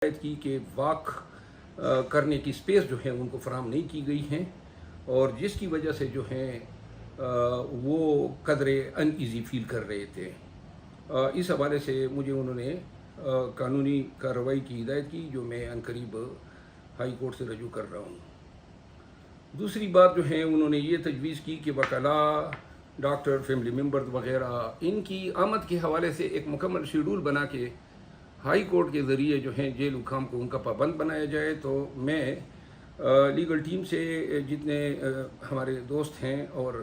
کی کہ واک کرنے کی سپیس جو ہے ان کو فراہم نہیں کی گئی ہیں، اور جس کی وجہ سے جو ہیں وہ قدرے ان ایزی فیل کر رہے تھے۔ اس حوالے سے مجھے انہوں نے قانونی کارروائی کی ہدایت کی، جو میں عنقریب ہائی کورٹ سے رجوع کر رہا ہوں۔ دوسری بات جو ہے، انہوں نے یہ تجویز کی کہ وکلاء، ڈاکٹر، فیملی ممبرز وغیرہ ان کی آمد کے حوالے سے ایک مکمل شیڈول بنا کے ہائی کورٹ کے ذریعے جو ہیں جیل حکام کو ان کا پابند بنایا جائے۔ تو میں لیگل ٹیم سے جتنے ہمارے دوست ہیں اور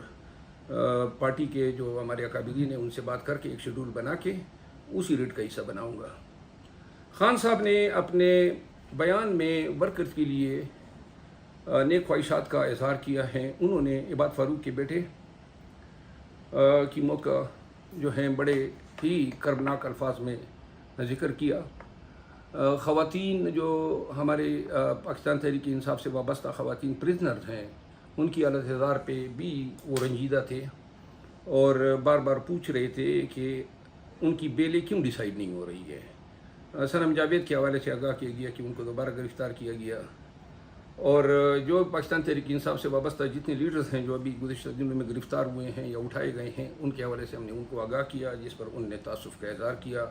پارٹی کے جو ہمارے اکابرین ہیں ان سے بات کر کے ایک شیڈول بنا کے اسی ریٹ کا حصہ بناؤں گا۔ خان صاحب نے اپنے بیان میں ورکرز کے لیے نیک خواہشات کا اظہار کیا ہے۔ انہوں نے عباد فاروق کے بیٹے کی موت کا جو ہیں بڑے ہی کربناک الفاظ میں ذکر کیا۔ خواتین جو ہمارے پاکستان تحریک انصاف سے وابستہ خواتین پرزنر ہیں، ان کی حالت ہزار پہ بھی وہ رنجیدہ تھے اور بار بار پوچھ رہے تھے کہ ان کی بیلیں کیوں ڈیسائیڈ نہیں ہو رہی ہے۔ صنم جاوید کے حوالے سے آگاہ کیا گیا کہ ان کو دوبارہ گرفتار کیا گیا، اور جو پاکستان تحریک انصاف سے وابستہ جتنے لیڈرز ہیں جو ابھی گزشتہ دنوں میں گرفتار ہوئے ہیں یا اٹھائے گئے ہیں، ان کے حوالے سے ہم نے ان کو آگاہ کیا، جس پر انہوں نے تاسف کا اظہار کیا۔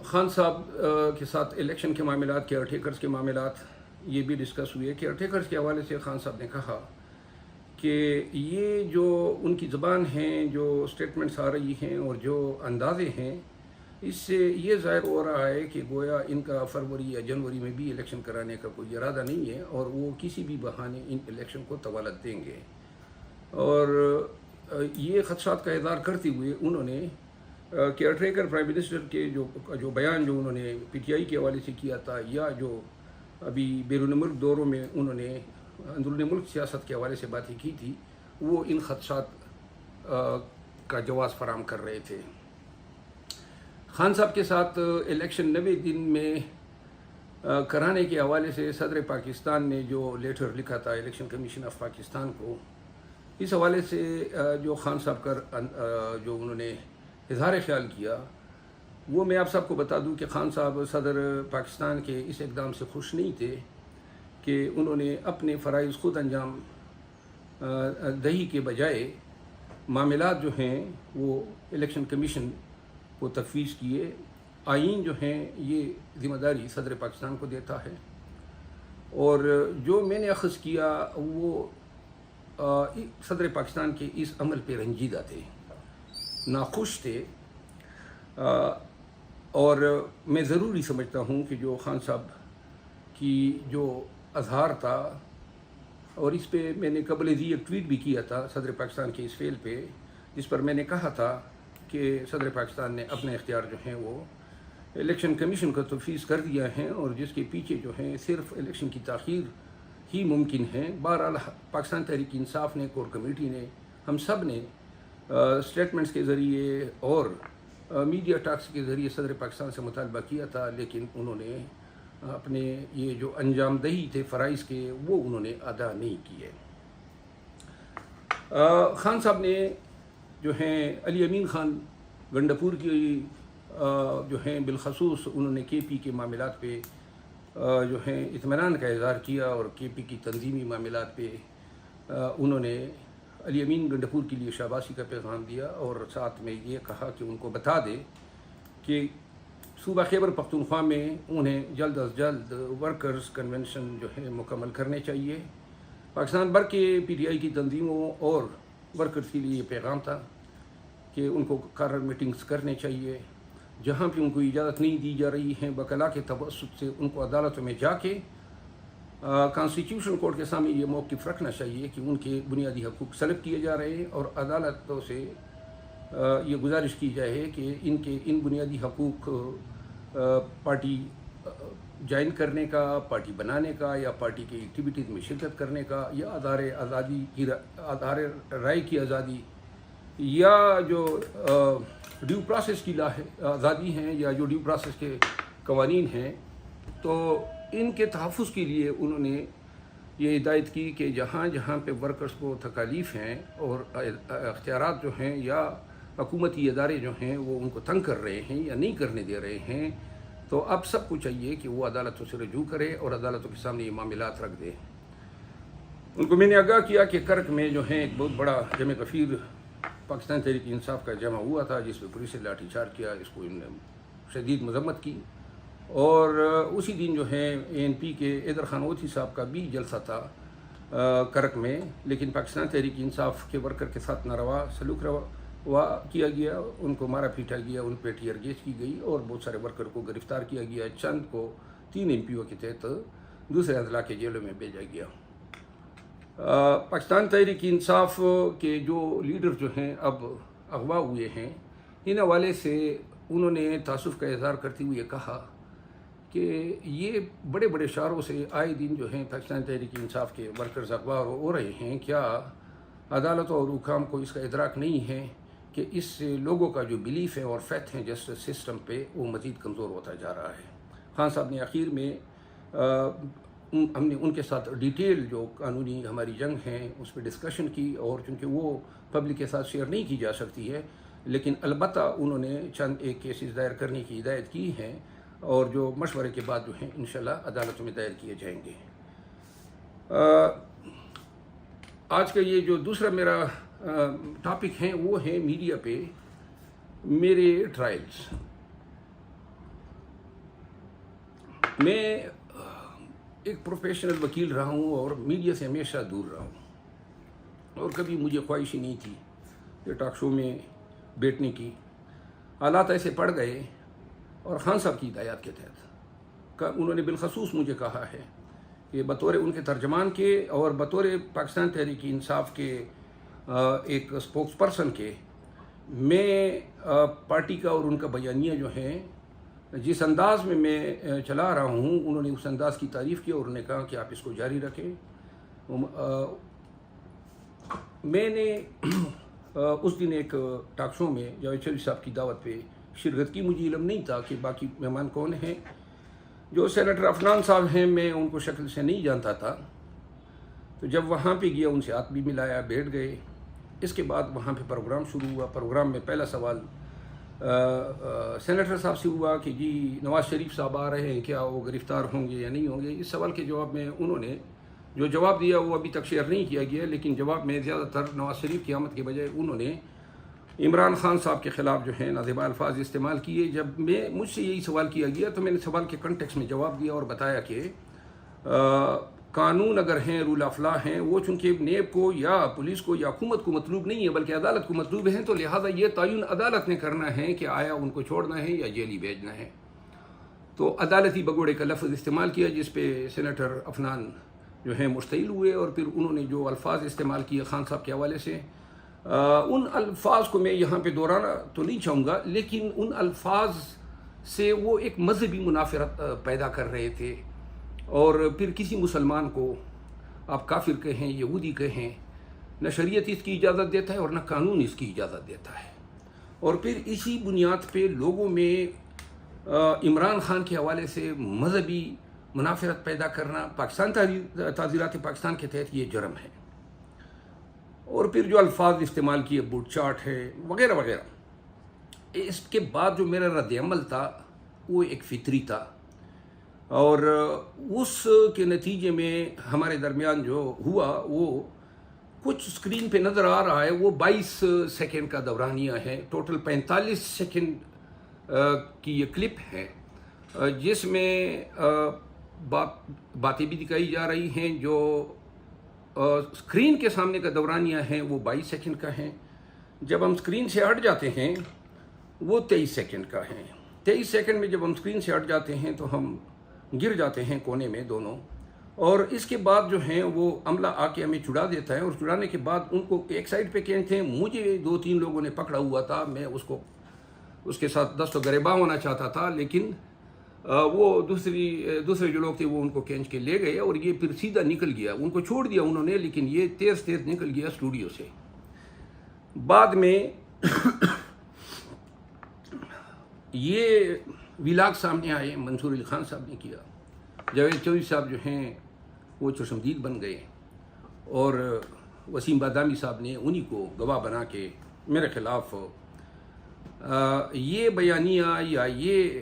خان صاحب کے ساتھ الیکشن کے معاملات، کیئر ٹیکرز کے معاملات یہ بھی ڈسکس ہوئے۔ کیئر ٹیکرز کے حوالے سے خان صاحب نے کہا کہ یہ جو ان کی زبان ہیں، جو سٹیٹمنٹس آ رہی ہیں اور جو اندازے ہیں، اس سے یہ ظاہر ہو رہا ہے کہ گویا ان کا فروری یا جنوری میں بھی الیکشن کرانے کا کوئی ارادہ نہیں ہے، اور وہ کسی بھی بہانے ان الیکشن کو طوالت دیں گے۔ اور یہ خدشات کا اظہار کرتے ہوئے انہوں نے کیئر ٹیکر پرائم منسٹر کے جو بیان جو انہوں نے پی ٹی آئی کے حوالے سے کیا تھا، یا جو ابھی بیرون ملک دوروں میں انہوں نے اندرون ملک سیاست کے حوالے سے باتیں کی تھی، وہ ان خدشات کا جواز فراہم کر رہے تھے۔ خان صاحب کے ساتھ الیکشن 90 دن میں کرانے کے حوالے سے صدر پاکستان نے جو لیٹر لکھا تھا الیکشن کمیشن آف پاکستان کو، اس حوالے سے جو خان صاحب کا جو انہوں نے اظہار خیال کیا، وہ میں آپ سب کو بتا دوں کہ خان صاحب صدر پاکستان کے اس اقدام سے خوش نہیں تھے کہ انہوں نے اپنے فرائض خود انجام دہی کے بجائے معاملات جو ہیں وہ الیکشن کمیشن کو تفویض کیے۔ آئین جو ہیں یہ ذمہ داری صدر پاکستان کو دیتا ہے، اور جو میں نے اخذ کیا وہ صدر پاکستان کے اس عمل پہ رنجیدہ تھے، ناخوش تھے، اور میں ضروری سمجھتا ہوں کہ جو خان صاحب کی جو اظہار تھا، اور اس پہ میں نے قبل ازی ایک ٹویٹ بھی کیا تھا صدر پاکستان کے اس فعل پہ، جس پر میں نے کہا تھا کہ صدر پاکستان نے اپنے اختیار جو ہیں وہ الیکشن کمیشن کو تفویض کر دیا ہے، اور جس کے پیچھے جو ہیں صرف الیکشن کی تاخیر ہی ممکن ہے۔ بہرحال پاکستان تحریک انصاف نے، کور کمیٹی نے، ہم سب نے سٹیٹمنٹس کے ذریعے اور میڈیا ٹاکس کے ذریعے صدر پاکستان سے مطالبہ کیا تھا، لیکن انہوں نے اپنے یہ جو انجام دہی تھے فرائض کے، وہ انہوں نے ادا نہیں کیے۔ خان صاحب نے جو ہیں علی امین خان گنڈپور کی جو ہیں بالخصوص انہوں نے کے پی کے معاملات پہ جو ہیں اطمینان کا اظہار کیا، اور کے پی کی تنظیمی معاملات پہ انہوں نے علی امین گنڈپور کے لیے شاباشی کا پیغام دیا، اور ساتھ میں یہ کہا کہ ان کو بتا دے کہ صوبہ خیبر پختونخوا میں انہیں جلد از جلد ورکرز کنونشن جو ہے مکمل کرنے چاہیے۔ پاکستان بھر کے پی ٹی آئی کی تنظیموں اور ورکرز کے لیے یہ پیغام تھا کہ ان کو قرار میٹنگز کرنے چاہیے، جہاں پہ ان کو اجازت نہیں دی جا رہی ہے وکلاء کے توسط سے، ان کو عدالتوں میں جا کے کانسٹیٹیوشن کورٹ کے سامنے یہ موقف رکھنا چاہیے کہ ان کے بنیادی حقوق سلب کیے جا رہے ہیں، اور عدالتوں سے یہ گزارش کی جائے کہ ان بنیادی حقوق پارٹی جوائن کرنے کا، پارٹی بنانے کا، یا پارٹی کی ایکٹیویٹیز میں شرکت کرنے کا، یا ادارے رائے کی آزادی، یا جو ڈیو پروسیس کی آزادی ہیں، یا جو ڈیو پروسیس کے قوانین ہیں، تو ان کے تحفظ کے لیے انہوں نے یہ ہدایت کی کہ جہاں جہاں پہ ورکرز کو تکالیف ہیں اور اختیارات جو ہیں یا حکومتی ادارے جو ہیں وہ ان کو تنگ کر رہے ہیں یا نہیں کرنے دے رہے ہیں، تو اب سب کو چاہیے کہ وہ عدالتوں سے رجوع کرے اور عدالتوں کے سامنے یہ معاملات رکھ دے. ان کو میں نے آگاہ کیا کہ کرک میں جو ہے ایک بہت بڑا جمع غفیر پاکستان تحریک انصاف کا جمع ہوا تھا، جس پہ پولیس نے لاٹھی چارج کیا. اس کو انہوں نے شدید مذمت کی. اور اسی دن جو ہے ANP کے ایدر خان اوتھی صاحب کا بھی جلسہ تھا کرک میں، لیکن پاکستان تحریک انصاف کے ورکر کے ساتھ ناروا سلوک روا کیا گیا. ان کو مارا پیٹا گیا، ان پہ ٹیئر گیس کی گئی اور بہت سارے ورکر کو گرفتار کیا گیا. چند کو 3 MPO کے تحت دوسرے اضلاع کے جیلوں میں بھیجا گیا. پاکستان تحریک انصاف کے جو لیڈر جو ہیں اب اغوا ہوئے ہیں، ان حوالے سے انہوں نے تاسف کا اظہار کرتے ہوئے کہا کہ یہ بڑے بڑے شعاروں سے آئے دن جو ہیں پاکستان تحریک انصاف کے ورکرز اغوا ہو رہے ہیں. کیا عدالتوں اور حکام کو اس کا ادراک نہیں ہے کہ اس سے لوگوں کا جو بلیف ہے اور فیتھ ہے جسٹس سسٹم پہ وہ مزید کمزور ہوتا جا رہا ہے. خان صاحب نے آخر میں ہم نے ان کے ساتھ ڈیٹیل جو قانونی ہماری جنگ ہیں اس پہ ڈسکشن کی، اور چونکہ وہ پبلک کے ساتھ شیئر نہیں کی جا سکتی ہے، لیکن البتہ انہوں نے چند ایک کیسز دائر کرنے کی ہدایت کی ہیں اور جو مشورے کے بعد جو ہیں انشاءاللہ عدالتوں میں دائر کیے جائیں گے. آج کا یہ جو دوسرا میرا ٹاپک ہے وہ ہے میڈیا پہ میرے ٹرائلز. میں ایک پروفیشنل وکیل رہا ہوں اور میڈیا سے ہمیشہ دور رہا ہوں، اور کبھی مجھے خواہش ہی نہیں تھی کہ ٹاک شو میں بیٹھنے کی. حالات ایسے پڑ گئے اور خان صاحب کی ہدایات کے تحت انہوں نے بالخصوص مجھے کہا ہے کہ بطور ان کے ترجمان کے اور بطور پاکستان تحریک انصاف کے ایک اسپوکس پرسن کے، میں پارٹی کا اور ان کا بیانیہ جو ہیں جس انداز میں چلا رہا ہوں، انہوں نے اس انداز کی تعریف کی اور انہوں نے کہا کہ آپ اس کو جاری رکھیں. میں نے اس دن ایک ٹاک شو میں جاوید چودھری صاحب کی دعوت پہ شرکت کی. مجھے علم نہیں تھا کہ باقی مہمان کون ہیں. جو سینیٹر عفنان صاحب ہیں میں ان کو شکل سے نہیں جانتا تھا، تو جب وہاں پہ گیا ان سے ہاتھ بھی ملایا، بیٹھ گئے. اس کے بعد وہاں پہ پروگرام شروع ہوا. پروگرام میں پہلا سوال سینیٹر صاحب سے ہوا کہ جی نواز شریف صاحب آ رہے ہیں، کیا وہ گرفتار ہوں گے یا نہیں ہوں گے. اس سوال کے جواب میں انہوں نے جو جواب دیا وہ ابھی تک شیئر نہیں کیا گیا، لیکن جواب میں زیادہ تر نواز شریف کی آمد کے بجائے انہوں نے عمران خان صاحب کے خلاف جو ہے نازیبا الفاظ استعمال کیے. جب مجھ سے یہی سوال کیا گیا تو میں نے سوال کے کنٹیکس میں جواب دیا اور بتایا کہ قانون اگر ہیں، رول آف لا ہیں، وہ چونکہ نیب کو یا پولیس کو یا حکومت کو مطلوب نہیں ہے بلکہ عدالت کو مطلوب ہیں، تو لہٰذا یہ تعین عدالت نے کرنا ہے کہ آیا ان کو چھوڑنا ہے یا جیلی بھیجنا ہے. تو عدالتی بگوڑے کا لفظ استعمال کیا جس پہ سینیٹر عفنان جو ہیں مشتعل ہوئے، اور پھر انہوں نے جو الفاظ استعمال کیے خان صاحب کے حوالے سے، ان الفاظ کو میں یہاں پہ دہرانا تو نہیں چاہوں گا، لیکن ان الفاظ سے وہ ایک مذہبی منافرت پیدا کر رہے تھے. اور پھر کسی مسلمان کو آپ کافر کہیں، یہودی کہیں، نہ شریعت اس کی اجازت دیتا ہے اور نہ قانون اس کی اجازت دیتا ہے. اور پھر اسی بنیاد پہ لوگوں میں عمران خان کے حوالے سے مذہبی منافرت پیدا کرنا پاکستان تعزیرات پاکستان کے تحت یہ جرم ہے. اور پھر جو الفاظ استعمال کیے، بوٹ چاٹ ہے وغیرہ وغیرہ. اس کے بعد جو میرا رد عمل تھا وہ ایک فطری تھا، اور اس کے نتیجے میں ہمارے درمیان جو ہوا وہ کچھ اسکرین پہ نظر آ رہا ہے. وہ 22 سیکنڈ کا دورانیہ ہے. ٹوٹل 45 سیکنڈ کی یہ کلپ ہے جس میں باتیں بھی دکھائی جا رہی ہیں. جو اسکرین کے سامنے کا دورانیہ ہے وہ 22 سیکنڈ کا ہے. جب ہم اسکرین سے ہٹ جاتے ہیں وہ 23 سیکنڈ کا ہے. 23 سیکنڈ میں جب ہم اسکرین سے ہٹ جاتے ہیں تو ہم گر جاتے ہیں کونے میں دونوں. اور اس کے بعد جو ہیں وہ عملہ آ کے ہمیں چھڑا دیتا ہے، اور چھڑانے کے بعد ان کو ایک سائڈ پہ کہتے ہیں. مجھے 2-3 لوگوں نے پکڑا ہوا تھا، میں اس کے ساتھ دست و گریباں ہونا چاہتا تھا، لیکن وہ دوسرے جو لوگ تھے وہ ان کو کھینچ کے لے گئے اور یہ پھر سیدھا نکل گیا. ان کو چھوڑ دیا انہوں نے، لیکن یہ تیز نکل گیا اسٹوڈیو سے. بعد میں یہ ولاگ سامنے آئے، منصور علی خان صاحب نے کیا، جاوید چودھری صاحب جو ہیں وہ چشمدید بن گئے، اور وسیم بادامی صاحب نے انہی کو گواہ بنا کے میرے خلاف یہ بیانیہ یا یہ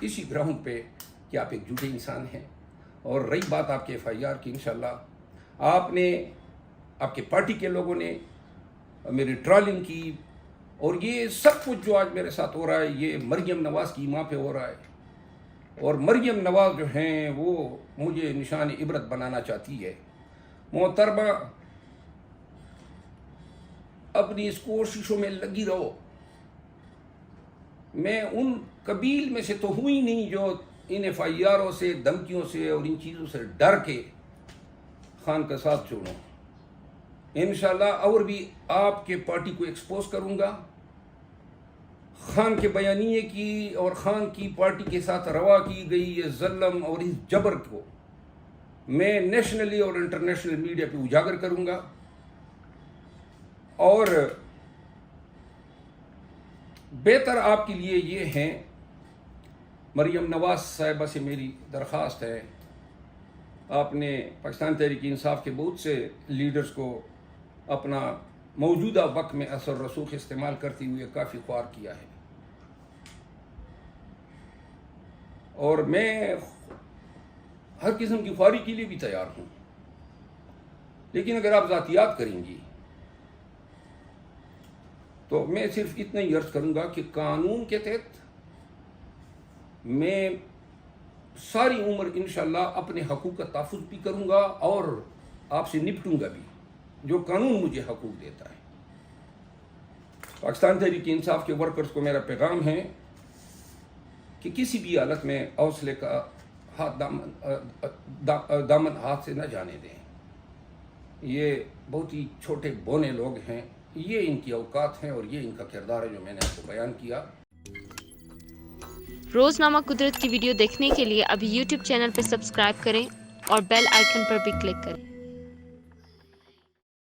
اسی گراؤنڈ پہ کہ آپ ایک جھوٹے انسان ہیں. اور رہی بات آپ کے FIR کی، انشاءاللہ آپ نے، آپ کے پارٹی کے لوگوں نے میری ٹرالنگ کی، اور یہ سب کچھ جو آج میرے ساتھ ہو رہا ہے یہ مریم نواز کی ماں پہ ہو رہا ہے. اور مریم نواز جو ہیں وہ مجھے نشان عبرت بنانا چاہتی ہے. محترمہ اپنی اس کوششوں میں لگی رہو. میں ان قبیل میں سے تو ہوں ہی نہیں جو ان FIRوں سے، دھمکیوں سے اور ان چیزوں سے ڈر کے خان کا ساتھ چھوڑوں. انشاءاللہ اور بھی آپ کے پارٹی کو ایکسپوز کروں گا. خان کے بیانیے کی اور خان کی پارٹی کے ساتھ روا کی گئی یہ ظلم اور اس جبر کو میں نیشنلی اور انٹرنیشنل میڈیا پہ اجاگر کروں گا. اور بہتر آپ کے لیے یہ ہیں، مریم نواز صاحبہ سے میری درخواست ہے، آپ نے پاکستان تحریک انصاف کے بہت سے لیڈرز کو اپنا موجودہ وقت میں اثر رسوخ استعمال کرتے ہوئے کافی خوار کیا ہے، اور میں ہر قسم کی خواری کے لیے بھی تیار ہوں. لیکن اگر آپ ذاتیات کریں گی تو میں صرف اتنا ہی عرض کروں گا کہ قانون کے تحت میں ساری عمر انشاءاللہ اپنے حقوق کا تحفظ بھی کروں گا اور آپ سے نپٹوں گا بھی جو قانون مجھے حقوق دیتا ہے. پاکستان تحریک انصاف کے ورکرز کو میرا پیغام ہے کہ کسی بھی حالت میں حوصلے کا ہاتھ دامن ہاتھ سے نہ جانے دیں. یہ بہت ہی چھوٹے بونے لوگ ہیں، یہ ان کی اوقات ہیں اور یہ ان کا کردار ہے جو میں نے آپ کو بیان کیا. روزنامہ قدرت کی ویڈیو دیکھنے کے لیے ابھی YouTube چینل پہ سبسکرائب کریں اور بیل آئیکن پر بھی کلک کریں.